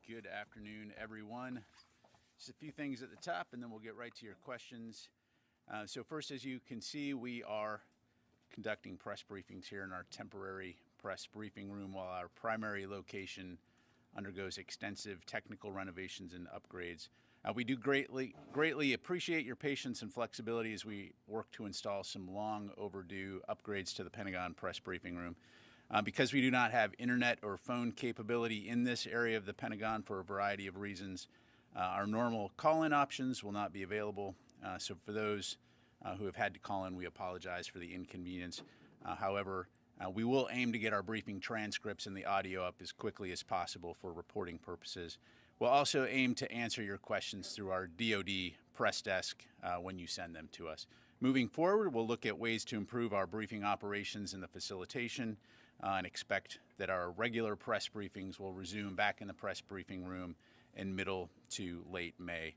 Good afternoon, everyone. Just a few things at the top, and then we'll get right to your questions. So first, as you can see, we are conducting press briefings here in our temporary press briefing room while our primary location undergoes extensive technical renovations and upgrades. We do greatly appreciate your patience and flexibility as we work to install some long overdue upgrades to the Pentagon press briefing room. Because we do not have internet or phone capability in this area of the Pentagon for a variety of reasons, our normal call-in options will not be available. So for those who have had to call in, we apologize for the inconvenience. However, we will aim to get our briefing transcripts and the audio up as quickly as possible for reporting purposes. We'll also aim to answer your questions through our DoD press desk when you send them to us. Moving forward, we'll look at ways to improve our briefing operations and the facilitation and expect that our regular press briefings will resume back in the press briefing room in middle to late May.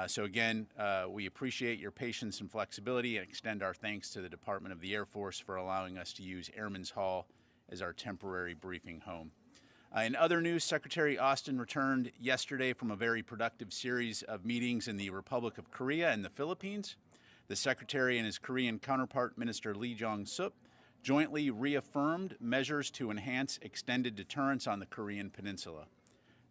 So again, we appreciate your patience and flexibility and extend our thanks to the Department of the Air Force for allowing us to use Airman's Hall as our temporary briefing home. In other news, Secretary Austin returned yesterday from a very productive series of meetings in the Republic of Korea and the Philippines. The Secretary and his Korean counterpart, Minister Lee Jong-sup, jointly reaffirmed measures to enhance extended deterrence on the Korean Peninsula.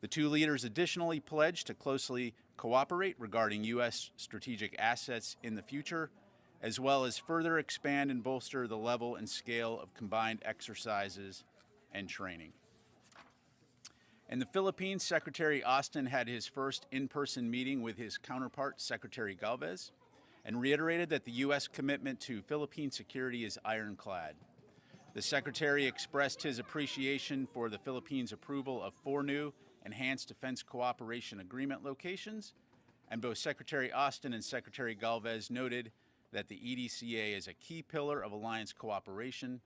The two leaders additionally pledged to closely cooperate regarding U.S. strategic assets in the future, as well as further expand and bolster the level and scale of combined exercises and training. In the Philippines, Secretary Austin had his first in-person meeting with his counterpart, Secretary Galvez, and reiterated that the U.S. commitment to Philippine security is ironclad. The Secretary expressed his appreciation for the Philippines' approval of 4 new Enhanced Defense Cooperation Agreement locations, and both Secretary Austin and Secretary Galvez noted that the EDCA is a key pillar of alliance cooperation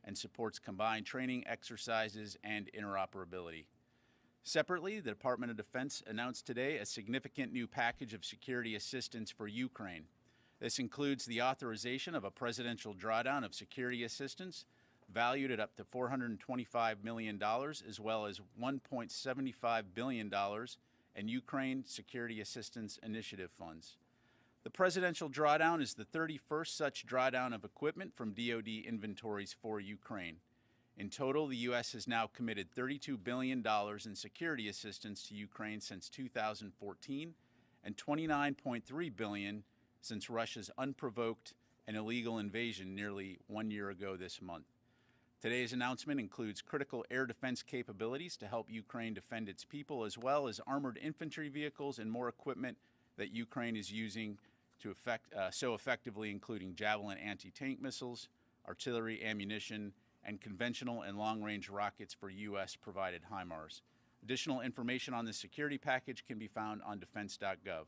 and supports combined training exercises and interoperability. Separately, the Department of Defense announced today a significant new package of security assistance for Ukraine. This includes the authorization of a presidential drawdown of security assistance valued at up to $425 million, as well as $1.75 billion in Ukraine Security Assistance Initiative funds. The presidential drawdown is the 31st such drawdown of equipment from DoD inventories for Ukraine. In total, the U.S. has now committed $32 billion in security assistance to Ukraine since 2014 and $29.3 billion since Russia's unprovoked and illegal invasion nearly 1 year ago this month. Today's announcement includes critical air defense capabilities to help Ukraine defend its people, as well as armored infantry vehicles and more equipment that Ukraine is using to so effectively, including Javelin anti-tank missiles, artillery ammunition, and conventional and long-range rockets for U.S.-provided HIMARS. Additional information on this security package can be found on defense.gov.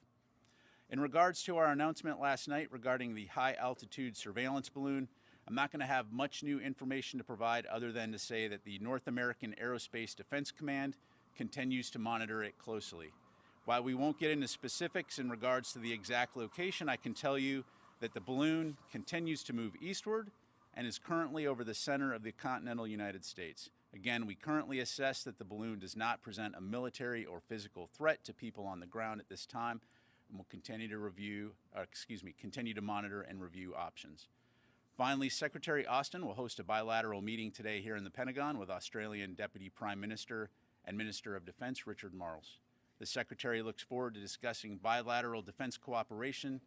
In regards to our announcement last night regarding the high-altitude surveillance balloon, I'm not going to have much new information to provide other than to say that the North American Aerospace Defense Command continues to monitor it closely. While we won't get into specifics in regards to the exact location, I can tell you that the balloon continues to move eastward and is currently over the center of the continental United States. Again, we currently assess that the balloon does not present a military or physical threat to people on the ground at this time, and will continue to monitor and review options. Finally, Secretary Austin will host a bilateral meeting today here in the Pentagon with Australian Deputy Prime Minister and Minister of Defense Richard Marles. The Secretary looks forward to discussing bilateral defense cooperation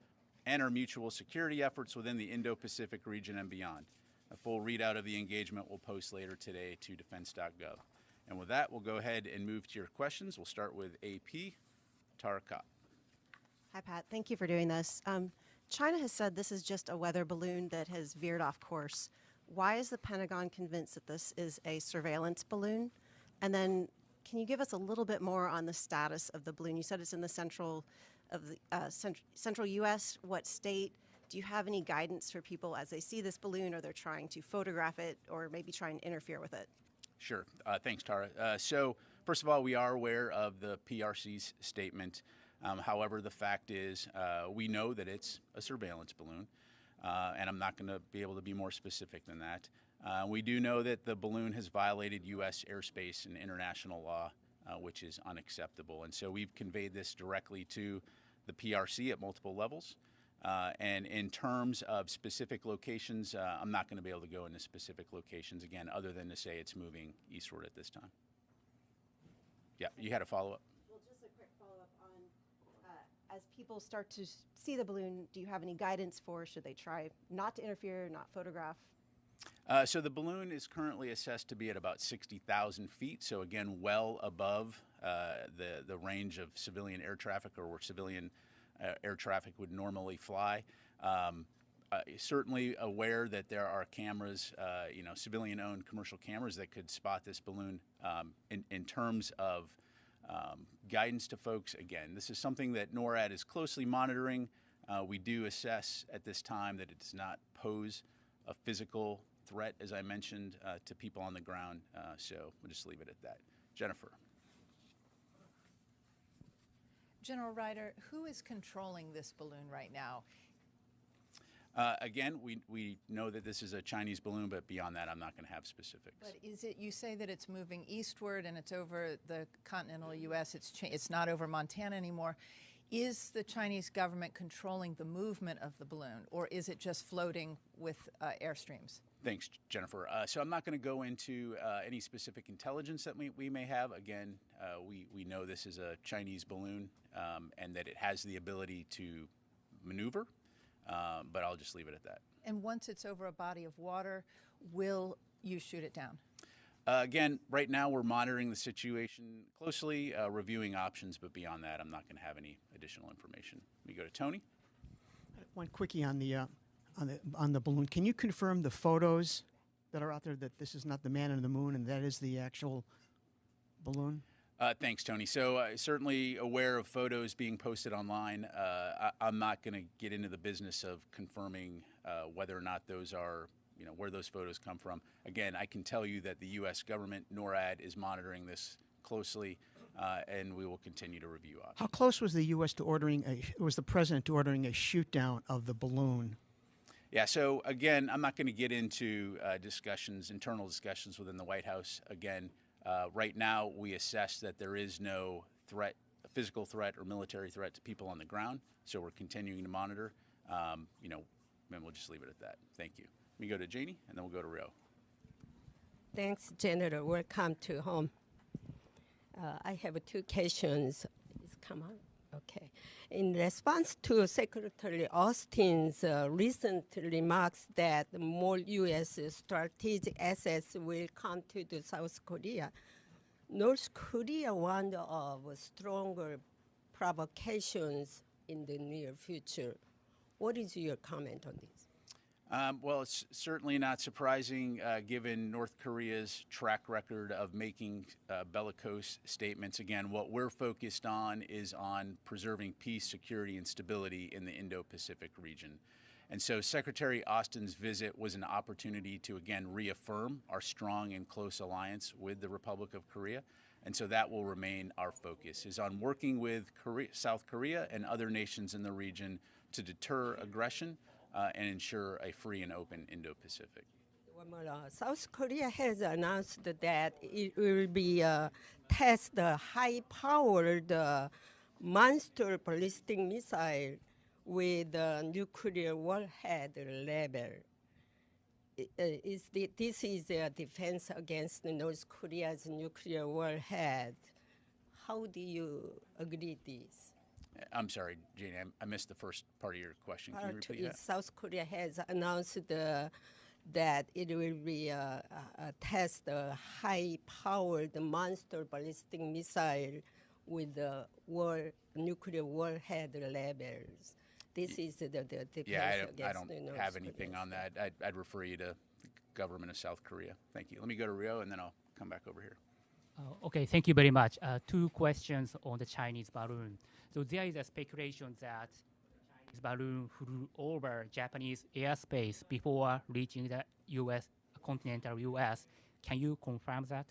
and our mutual security efforts within the Indo-Pacific region and beyond. A full readout of the engagement will post later today to defense.gov. And with that, we'll go ahead and move to your questions. We'll start with AP, Tara Kopp. Hi, Pat. Thank you for doing this. China has said this is just a weather balloon that has veered off course. Why is the Pentagon convinced that this is a surveillance balloon? And then can you give us a little bit more on the status of the balloon? You said it's in the central U.S. What state? Do you have any guidance for people as they see this balloon, or they're trying to photograph it, or maybe try and interfere with it? Sure. Thanks, Tara. So first of all, we are aware of the PRC's statement. However, the fact is we know that it's a surveillance balloon, and I'm not going to be able to be more specific than that. We do know that the balloon has violated U.S. airspace and international law which is unacceptable. And so we've conveyed this directly to the PRC at multiple levels. And in terms of specific locations, I'm not going to be able to go into specific locations, again, other than to say it's moving eastward at this time. Yeah, you had a follow-up? Well, just a quick follow-up on, as people start to see the balloon, do you have any guidance for, should they try not to interfere, not photograph? So the balloon is currently assessed to be at about 60,000 feet. So again, well above the range of civilian air traffic, or where civilian air traffic would normally fly. Certainly aware that there are cameras, civilian-owned commercial cameras that could spot this balloon. In terms of guidance to folks, again, this is something that NORAD is closely monitoring. We do assess at this time that it does not pose a physical threat, as I mentioned, to people on the ground. So we'll just leave it at that. Jennifer. General Ryder, who is controlling this balloon right now? Again, we know that this is a Chinese balloon, but beyond that, I'm not going to have specifics. But is it, you say that it's moving eastward and it's over the continental U.S., it's not over Montana anymore. Is the Chinese government controlling the movement of the balloon, or is it just floating with airstreams? Thanks, Jennifer. So I'm not going to go into any specific intelligence that we may have. Again, we know this is a Chinese balloon and that it has the ability to maneuver, but I'll just leave it at that. And once it's over a body of water, will you shoot it down? Again, right now we're monitoring the situation closely, reviewing options, but beyond that, I'm not going to have any additional information. We go to Tony. One quickie on the balloon. Can you confirm the photos that are out there that this is not the man on the moon and that is the actual balloon? Thanks, Tony. So certainly aware of photos being posted online. I'm not going to get into the business of confirming whether or not those are, where those photos come from. Again, I can tell you that the U.S. government, NORAD, is monitoring this closely, and we will continue to review options. How close was the U.S. to was the president to ordering a shoot down of the balloon? Yeah, so again, I'm not going to get into internal discussions within the White House. Again, right now we assess that there is no threat, a physical threat or military threat to people on the ground. So we're continuing to monitor, and we'll just leave it at that. Thank you. We go to Janie, and then we'll go to Rio. Thanks, General. Welcome to home. I have two questions. Please come on. Okay. In response to Secretary Austin's recent remarks that more U.S. strategic assets will come to South Korea, North Korea warned of stronger provocations in the near future. What is your comment on this? Well, it's certainly not surprising given North Korea's track record of making bellicose statements. Again, what we're focused on is on preserving peace, security, and stability in the Indo-Pacific region. And so Secretary Austin's visit was an opportunity to, again, reaffirm our strong and close alliance with the Republic of Korea. And so that will remain our focus, is on working with South Korea and other nations in the region to deter aggression and ensure a free and open Indo-Pacific. One more. South Korea has announced that it will be test the high-powered monster ballistic missile with nuclear warhead level. This is a defense against North Korea's nuclear warhead. How do you agree this? I'm sorry, Janie, I missed the first part of your question. Can you repeat that? South Korea has announced that it will be test a high-powered monster ballistic missile with nuclear warhead levels. This is the defense against I don't have anything on that. I'd refer you to the government of South Korea. Thank you. Let me go to Rio, and then I'll come back over here. Okay, thank you very much. Two questions on the Chinese balloon. So there is a speculation that Chinese balloon flew over Japanese airspace before reaching the continental U.S. Can you confirm that?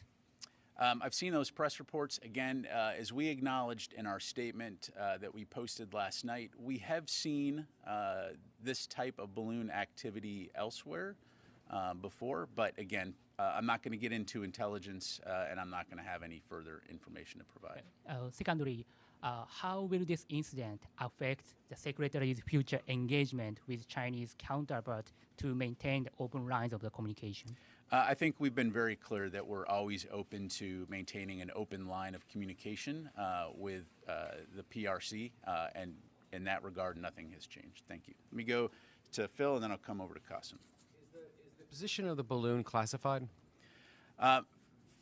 I've seen those press reports. Again, as we acknowledged in our statement that we posted last night, we have seen this type of balloon activity elsewhere before, but again, I'm not going to get into intelligence, and I'm not going to have any further information to provide. Secondly, how will this incident affect the Secretary's future engagement with Chinese counterpart to maintain the open lines of the communication? I think we've been very clear that we're always open to maintaining an open line of communication with the PRC, and in that regard, nothing has changed. Thank you. Let me go to Phil, and then I'll come over to Qasim. Is the position of the balloon classified?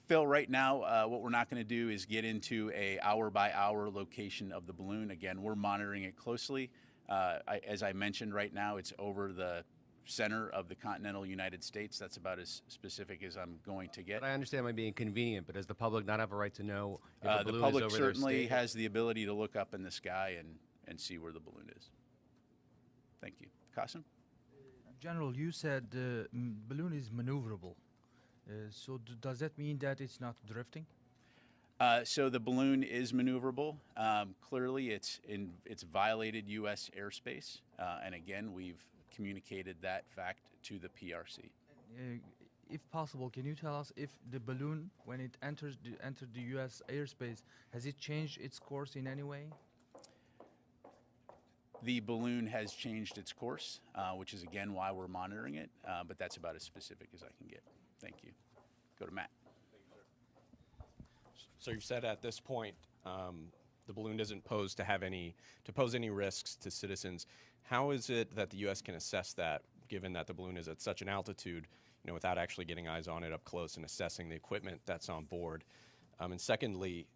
Phil, right now, what we're not going to do is get into a hour-by-hour location of the balloon. Again, we're monitoring it closely. As I mentioned, right now, it's over the center of the continental United States. That's about as specific as I'm going to get. But I understand it might be inconvenient, but does the public not have a right to know if a The balloon public is over their certainly state? has the ability to look up in the sky and see where the balloon is. Thank you. Qasim? General, you said the balloon is maneuverable. So does that mean that it's not drifting? So the balloon is maneuverable. Clearly, it's violated U.S. airspace, and again, we've communicated that fact to the PRC. If possible, can you tell us if the balloon, when it entered the U.S. airspace, has it changed its course in any way? The balloon has changed its course, which is again why we're monitoring it, but that's about as specific as I can get. Thank you. Go to Matt. So you've said at this point the balloon doesn't pose any risks to citizens. How is it that the U.S. can assess that, given that the balloon is at such an altitude, without actually getting eyes on it up close and assessing the equipment that's on board? And secondly,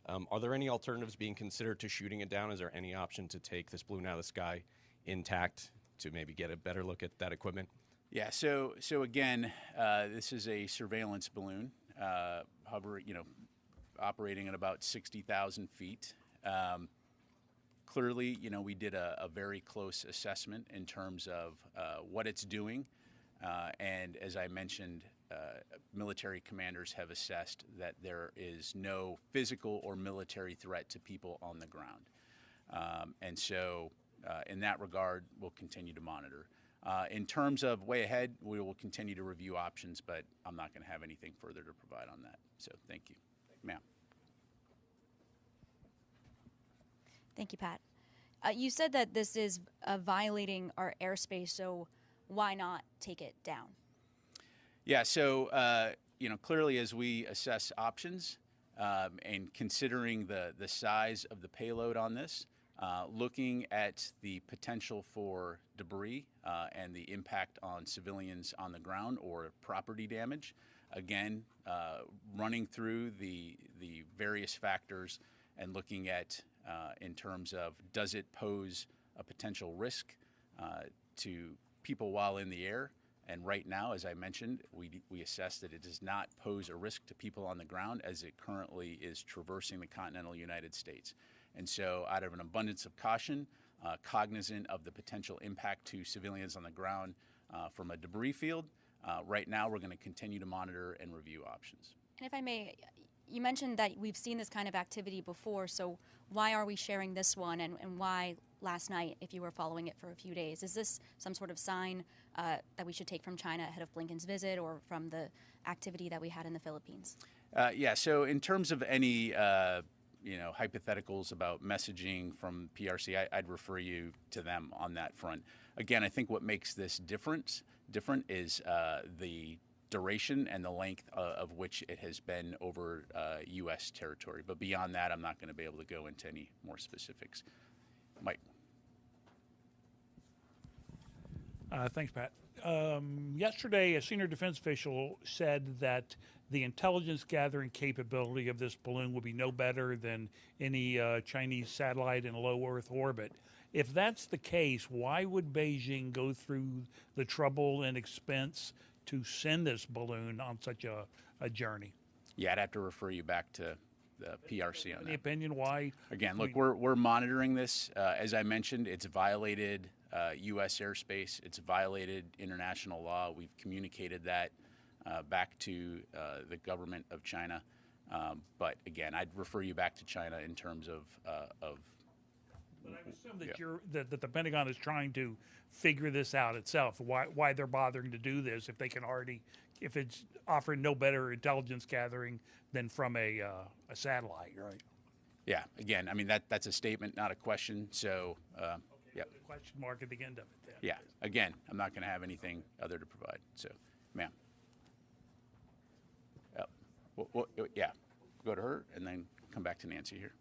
are there any alternatives being considered to shooting it down? Is there any option to take this balloon out of the sky intact to maybe get a better look at that equipment? Yeah. So again, this is a surveillance balloon, operating at about 60,000 feet. Clearly, we did a very close assessment in terms of what it's doing, and as I mentioned, military commanders have assessed that there is no physical or military threat to people on the ground. And so in that regard, we'll continue to monitor. In terms of way ahead, we will continue to review options, but I'm not going to have anything further to provide on that. So thank you. Ma'am. Thank you, Pat. You said that this is violating our airspace, so why not take it down? Yeah, so clearly as we assess options and considering the size of the payload on this, looking at the potential for debris and the impact on civilians on the ground or property damage, again, running through the various factors and looking at in terms of does it pose a potential risk to people while in the air. And right now, as I mentioned, we assess that it does not pose a risk to people on the ground as it currently is traversing the continental United States. And so out of an abundance of caution, cognizant of the potential impact to civilians on the ground from a debris field, right now we're going to continue to monitor and review options. And if I may, you mentioned that we've seen this kind of activity before, so why are we sharing this one, and why last night if you were following it for a few days? Is this some sort of sign that we should take from China ahead of Blinken's visit or from the activity that we had in the Philippines? Yeah, so in terms of any hypotheticals about messaging from PRC, I'd refer you to them on that front. Again, I think what makes this different is the duration and the length of which it has been over U.S. territory. But beyond that, I'm not going to be able to go into any more specifics. Mike. Thanks, Pat. Yesterday, a senior defense official said that the intelligence gathering capability of this balloon would be no better than any Chinese satellite in low Earth orbit. If that's the case, why would Beijing go through the trouble and expense to send this balloon on such a journey? Yeah, I'd have to refer you back to the PRC on that. Any opinion why? Again, look, we're monitoring this. As I mentioned, it's violated U.S. airspace. It's violated international law. We've communicated that back to the government of China. But again, I'd refer you back to China in terms of But I assume that that the Pentagon is trying to figure this out itself. Why they're bothering to do this if they can already, if it's offering no better intelligence gathering than from a satellite, right? Yeah. Again, I mean that's a statement, not a question. So yeah. Put a question mark at the end of it. Then. Yeah. Again, I'm not going to have anything other to provide. So, ma'am. Yeah. Go to her and then come back to Nancy here.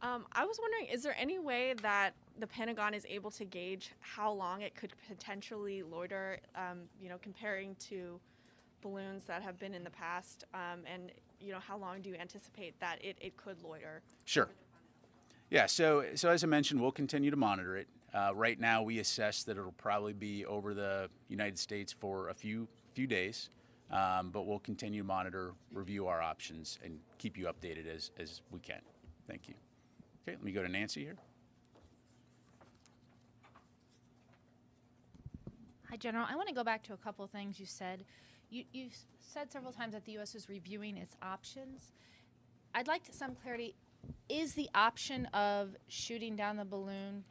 I was wondering, is there any way that the Pentagon is able to gauge how long it could potentially loiter, comparing to balloons that have been in the past, and how long do you anticipate that it could loiter? Sure. Yeah, so as I mentioned, we'll continue to monitor it. Right now, we assess that it'll probably be over the United States for a few days, but we'll continue to monitor, review our options, and keep you updated as we can. Thank you. Okay, let me go to Nancy here. Hi, General. I want to go back to a couple of things you said. You said several times that the U.S. is reviewing its options. I'd like some clarity. Is the option of shooting down the balloon,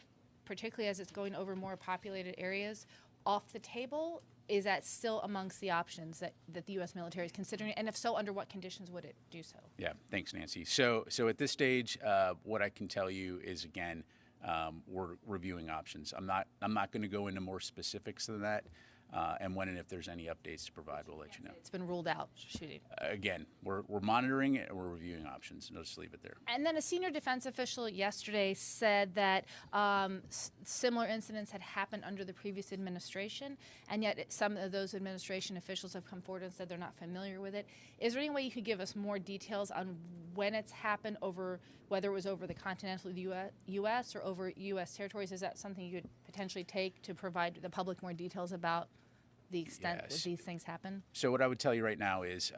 particularly as it's going over more populated areas, off the table? Is that still amongst the options that the U.S. military is considering? And if so, under what conditions would it do so? Yeah, thanks, Nancy. So at this stage, what I can tell you is, again, we're reviewing options. I'm not going to go into more specifics than that. And when and if there's any updates to provide, we'll let you know. It's been ruled out, shooting. Again, we're monitoring it and we're reviewing options. And I'll just leave it there. And then a senior defense official yesterday said that similar incidents had happened under the previous administration, and yet some of those administration officials have come forward and said they're not familiar with it. Is there any way you could give us more details on when it's happened, over whether it was over the continental U.S. or over U.S. territories? Is that something you could potentially take to provide the public more details about the extent that these things happen? So what I would tell you right now is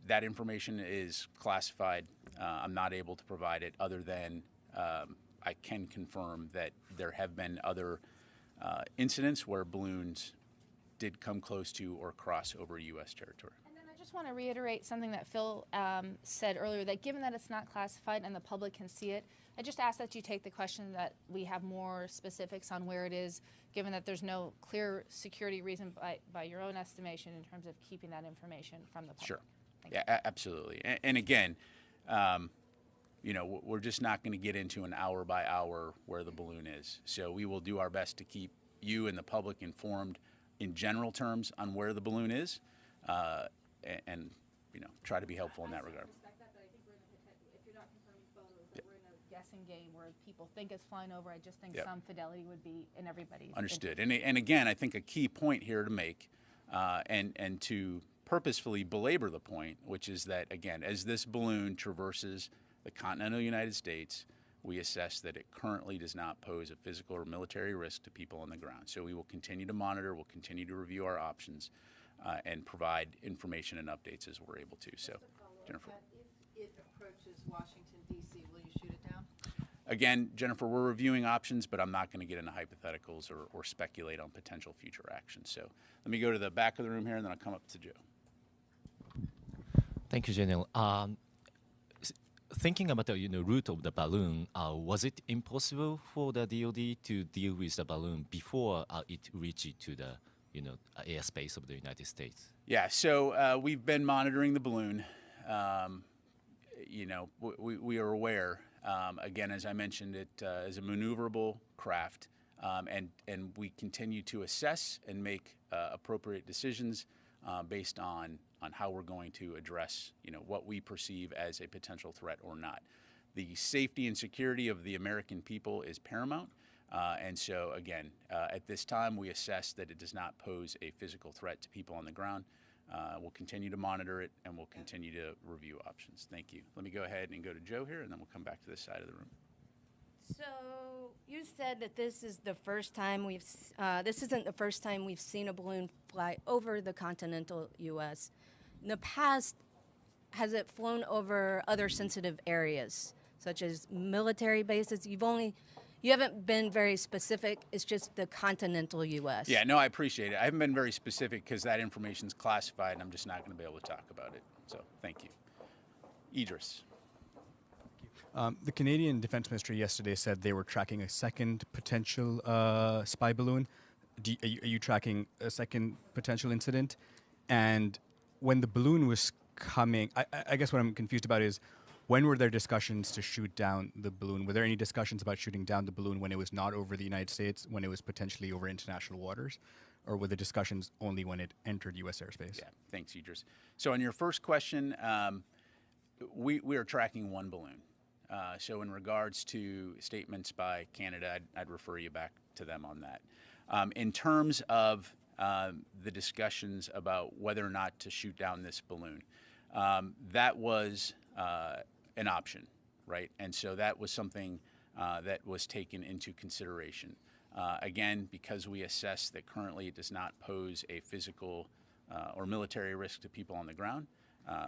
that information is classified. I'm not able to provide it, other than I can confirm that there have been other incidents where balloons did come close to or cross over U.S. territory. And then I just want to reiterate something that Phil said earlier, that given that it's not classified and the public can see it, I just ask that you take the question that we have more specifics on where it is, given that there's no clear security reason by your own estimation in terms of keeping that information from the public. Sure. Yeah, absolutely. And again, we're just not going to get into an hour by hour where the balloon is. So we will do our best to keep you and the public informed in general terms on where the balloon is, and try to be helpful in that regard. Guessing game where people think it's flying over. I just think some fidelity would be in everybody's understood. And again, I think a key point here to make, and to purposefully belabor the point, which is that, again, as this balloon traverses the continental United States, we assess that it currently does not pose a physical or military risk to people on the ground. So we will continue to monitor, we'll continue to review our options, and provide information and updates as we're able to. So, Jennifer. If it approaches Washington, D.C., will you shoot it down? Again, Jennifer, we're reviewing options, but I'm not going to get into hypotheticals or speculate on potential future actions. So let me go to the back of the room here, and then I'll come up to Joe. Thank you, General. Thinking about the route of the balloon, was it impossible for the DoD to deal with the balloon before it reached to the airspace of the United States? Yeah. So we've been monitoring the balloon. We are aware. Again, as I mentioned, it is a maneuverable craft, and we continue to assess and make appropriate decisions based on how we're going to address, what we perceive as a potential threat or not. The safety and security of the American people is paramount, and so again, at this time, we assess that it does not pose a physical threat to people on the ground. We'll continue to monitor it, and we'll continue to review options. Thank you. Let me go ahead and go to Joe here, and then we'll come back to this side of the room. So you said that this is the first time this isn't the first time we've seen a balloon fly over the continental U.S. In the past, has it flown over other sensitive areas, such as military bases? You haven't been very specific. It's just the continental U.S. Yeah, no, I appreciate it. I haven't been very specific because that information is classified, and I'm just not going to be able to talk about it. So thank you. Idris. The Canadian Defense Ministry yesterday said they were tracking a second potential spy balloon. Are you tracking a second potential incident? And when the balloon was coming, I guess what I'm confused about is, when were there discussions to shoot down the balloon? Were there any discussions about shooting down the balloon when it was not over the United States, when it was potentially over international waters? Or were the discussions only when it entered U.S. airspace? Yeah, thanks, Idris. So on your first question, we are tracking one balloon. So in regards to statements by Canada, I'd refer you back to them on that. In terms of the discussions about whether or not to shoot down this balloon, that was an option, right? And so that was something that was taken into consideration. Again, because we assess that currently it does not pose a physical or military risk to people on the ground,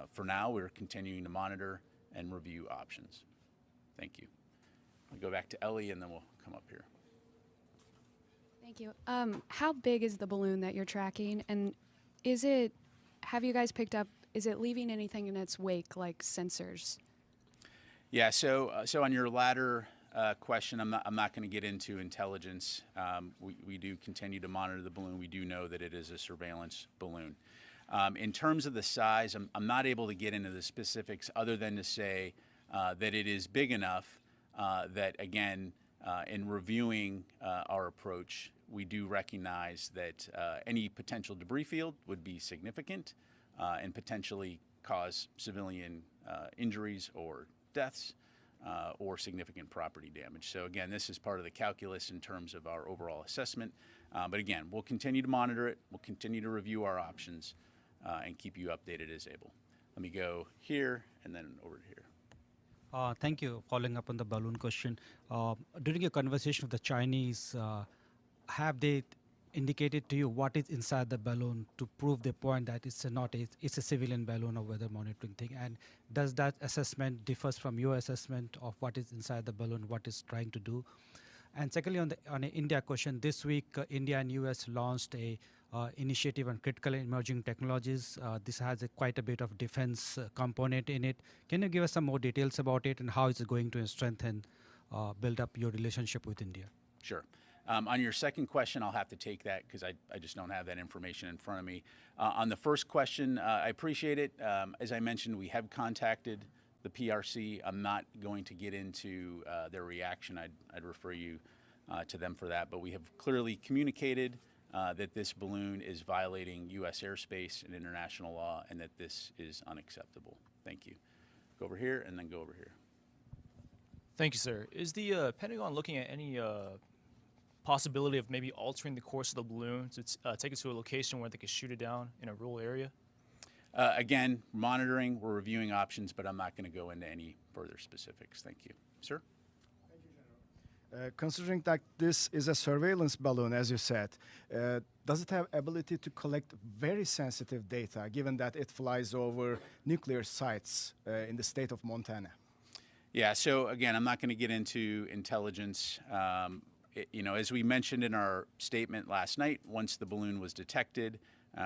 for now we're continuing to monitor and review options. Thank you. I'll go back to Ellie and then we'll come up here. Thank you. How big is the balloon that you're tracking? And have you guys picked up, is it leaving anything in its wake like sensors? Yeah, so on your latter question, I'm not going to get into intelligence. We do continue to monitor the balloon. We do know that it is a surveillance balloon. In terms of the size, I'm not able to get into the specifics other than to say that it is big enough that, again, in reviewing our approach, we do recognize that any potential debris field would be significant and potentially cause civilian injuries or deaths or significant property damage. So again, this is part of the calculus in terms of our overall assessment. But again, we'll continue to monitor it. We'll continue to review our options and keep you updated as able. Let me go here and then over to here. Thank you. Following up on the balloon question, during your conversation with the Chinese, have they indicated to you what is inside the balloon to prove the point that it's a civilian balloon or weather monitoring thing? And does that assessment differs from your assessment of what is inside the balloon, what it's trying to do? And secondly, on an India question, this week India and US launched a initiative on critical emerging technologies. This has quite a bit of defense component in it. Can you give us some more details about it and how it's going to strengthen, build up your relationship with India? Sure. On your second question, I'll have to take that because I just don't have that information in front of me. On the first question, I appreciate it. As I mentioned, we have contacted the PRC. I'm not going to get into their reaction. I'd refer you to them for that. But we have clearly communicated that this balloon is violating U.S. airspace and international law and that this is unacceptable. Thank you. Go over here and then go over here. Thank you, sir. Is the Pentagon looking at any possibility of maybe altering the course of the balloon to take it to a location where they could shoot it down in a rural area? Again, monitoring, we're reviewing options, but I'm not going to go into any further specifics. Thank you. Sir? Considering that this is a surveillance balloon, as you said, does it have ability to collect very sensitive data, given that it flies over nuclear sites in the state of Montana? Yeah, so again, I'm not going to get into intelligence. As we mentioned in our statement last night, once the balloon was detected,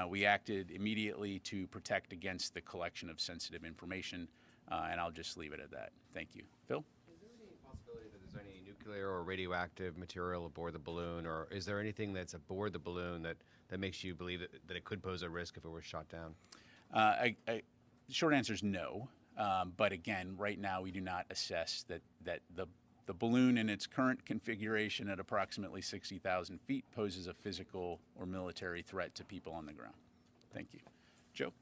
we acted immediately to protect against the collection of sensitive information, and I'll just leave it at that. Thank you. Phil? Is there any possibility that there's any nuclear or radioactive material aboard the balloon, or is there anything that's aboard the balloon that makes you believe that it could pose a risk if it were shot down? The short answer is no. But again, right now we do not assess that the balloon in its current configuration at approximately 60,000 feet poses a physical or military threat to people on the ground. Thank you. Joe?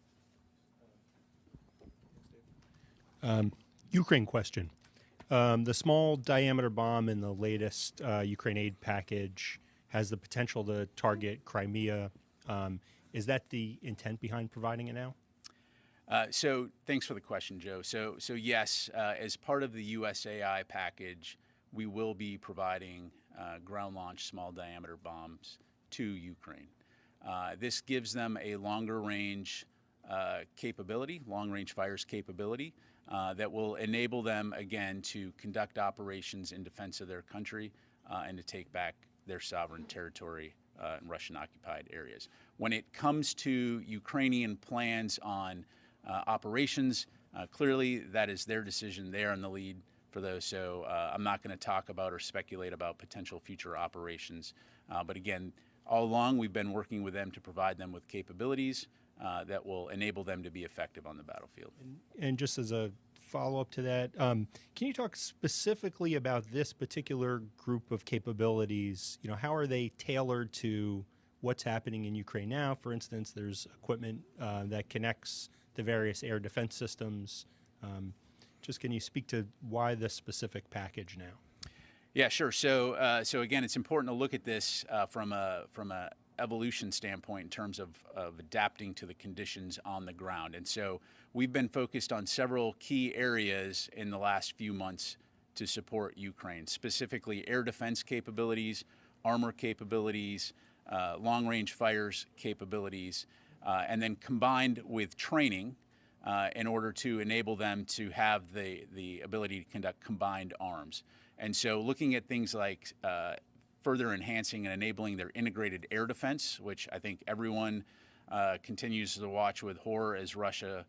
Ukraine question. The small diameter bomb in the latest Ukraine aid package has the potential to target Crimea. Is that the intent behind providing it now? So thanks for the question, Joe. So yes, as part of the USAI package, we will be providing ground-launched small diameter bombs to Ukraine. This gives them a longer-range capability, long-range fires capability, that will enable them, again, to conduct operations in defense of their country and to take back their sovereign territory in Russian-occupied areas. When it comes to Ukrainian plans on operations, clearly that is their decision. They are in the lead for those. So I'm not going to talk about or speculate about potential future operations. But again, all along we've been working with them to provide them with capabilities that will enable them to be effective on the battlefield. And just as a follow-up to that, can you talk specifically about this particular group of capabilities? You know, how are they tailored to what's happening in Ukraine now? For instance, there's equipment that connects the various air defense systems. Just can you speak to why this specific package now? Yeah, sure. So, so again, it's important to look at this from a evolution standpoint in terms of adapting to the conditions on the ground. And so we've been focused on several key areas in the last few months to support Ukraine, specifically air defense capabilities, armor capabilities, long-range fires capabilities, and then combined with training in order to enable them to have the ability to conduct combined arms. And so looking at things like further enhancing and enabling their integrated air defense, which I think everyone continues to watch with horror as Russia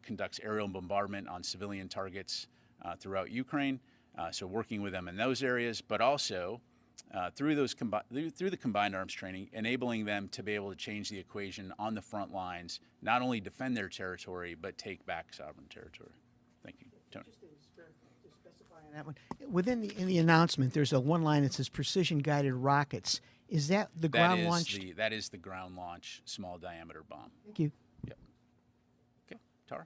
conducts aerial bombardment on civilian targets throughout Ukraine. So working with them in those areas, but also through the combined arms training, enabling them to be able to change the equation on the front lines, not only defend their territory, but take back sovereign territory. Thank you, Tony. That one. Within in the announcement, there's a one line that says precision-guided rockets. Is that the ground launch? That is the ground launch small diameter bomb. Thank you. Yep. Okay, Tara.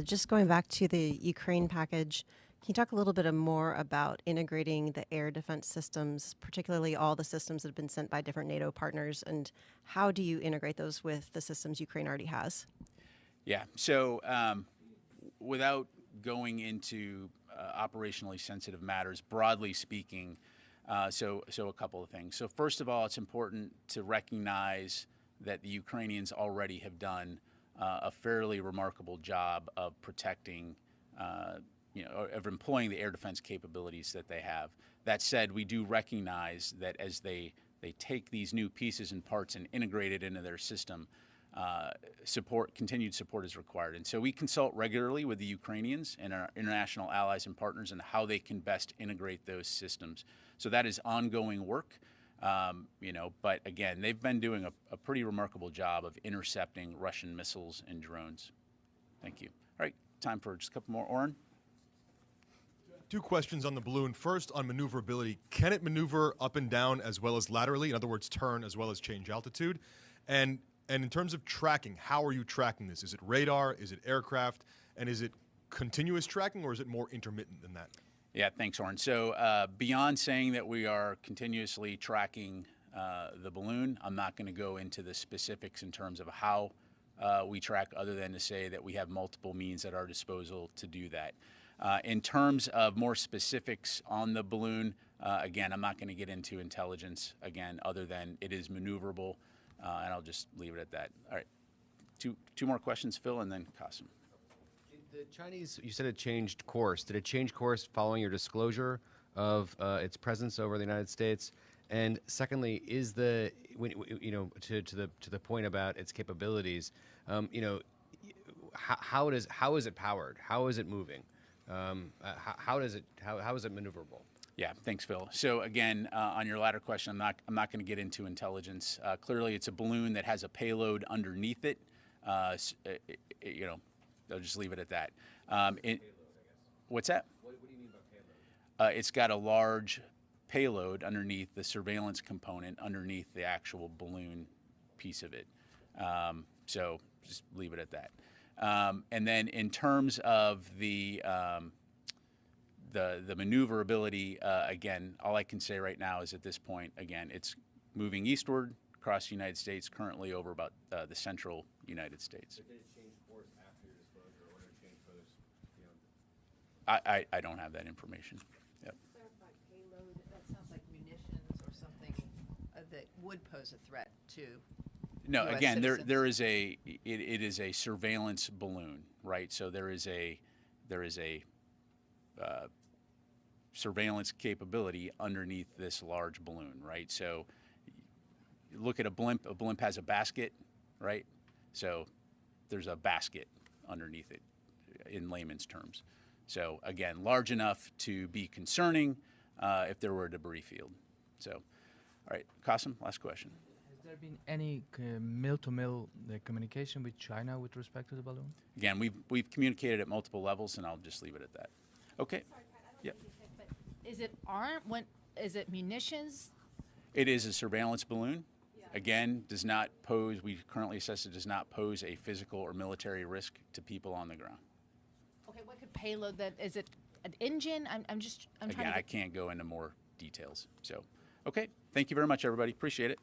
Just going back to the Ukraine package, can you talk a little bit more about integrating the air defense systems, particularly all the systems that have been sent by different NATO partners, and how do you integrate those with the systems Ukraine already has? Yeah, so without going into operationally sensitive matters, broadly speaking, so a couple of things. So first of all, it's important to recognize that the Ukrainians already have done a fairly remarkable job of protecting of employing the air defense capabilities that they have. That said, we do recognize that as they take these new pieces and parts and integrate it into their system, continued support is required. And so we consult regularly with the Ukrainians and our international allies and partners on how they can best integrate those systems. So that is ongoing work, but again, they've been doing a pretty remarkable job of intercepting Russian missiles and drones. Thank you. All right, time for just a couple more. Oren? Two questions on the balloon. First, on maneuverability. Can it maneuver up and down as well as laterally? In other words, turn as well as change altitude? And in terms of tracking, how are you tracking this? Is it radar? Is it aircraft? And is it continuous tracking, or is it more intermittent than that? Yeah, thanks, Oren. So beyond saying that we are continuously tracking the balloon, I'm not going to go into the specifics in terms of how we track, other than to say that we have multiple means at our disposal to do that. In terms of more specifics on the balloon, again, I'm not going to get into intelligence, again, other than it is maneuverable, and I'll just leave it at that. All right, two more questions, Phil, and then Qasim. The Chinese, you said it changed course. Did it change course following your disclosure of its presence over the United States? And secondly, is to the point about its capabilities, how is it powered? How is it moving? How is it maneuverable? Yeah, thanks, Phil. So again, on your latter question, I'm not going to get into intelligence. Clearly, it's a balloon that has a payload underneath it. I'll just leave it at that. What's that? What do you mean by payload? It's got a large payload underneath the surveillance component, underneath the actual balloon piece of it. So just leave it at that. And then in terms of the maneuverability, again, all I can say right now is at this point, again, it's moving eastward across the United States, currently over about the central United States. But did it change course after your disclosure, or did it change further beyond? I don't have that information. Yep. Clarify payload. That sounds like munitions or something that would pose a threat to. No, US again, citizens. there is it is a surveillance balloon, right? So there is a surveillance capability underneath this large balloon, right? So look at a blimp. A blimp has a basket, right? So there's a basket underneath it in layman's terms. So again, large enough to be concerning if there were a debris field. So, all right, Qasim, last question. Has there been any mill-to-mill communication with China with respect to the balloon? Again, we've communicated at multiple levels, and I'll just leave it at that. Okay. Sorry, Pat, I don't mean to be thick, but is it arm? Is it munitions? It is a surveillance balloon. Again, does not pose, we currently assess it does not pose a physical or military risk to people on the ground. Okay, what could payload that? Is it an engine? I'm trying Again, to I can't go into more details. So, okay, thank you very much, everybody. Appreciate it.